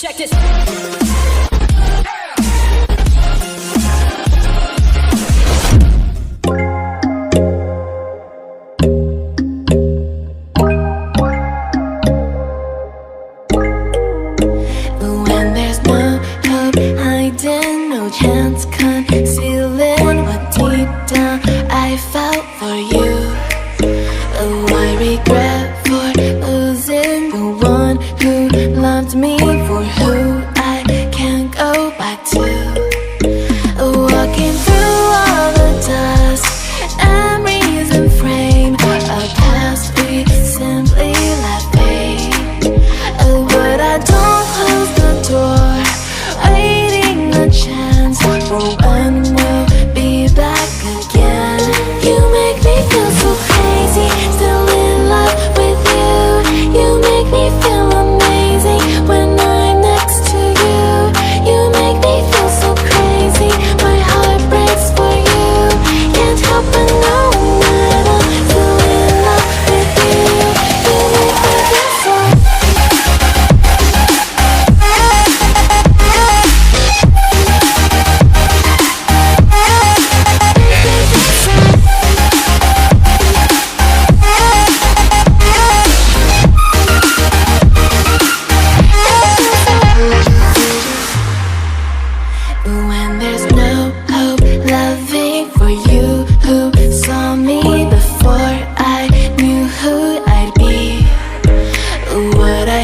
Check this. When there's no hope hiding, no chance concealing what deep down I felt for you. Oh, I regret for losing the one who loved me for who I can't go back to. Walking through all the dust, memories and frame a past we simply let fade. Oh, but I don't close the door, waiting a chance for when we'll be back again. You make me feel so crazy, still in love with you. You make me feel amazing when I'm next to you. You make me feel so crazy, my heart breaks for you. Can't help but know that I'm still in love with you. You make me feel so. When there's no hope loving for you who saw me before I knew who I'd be, what I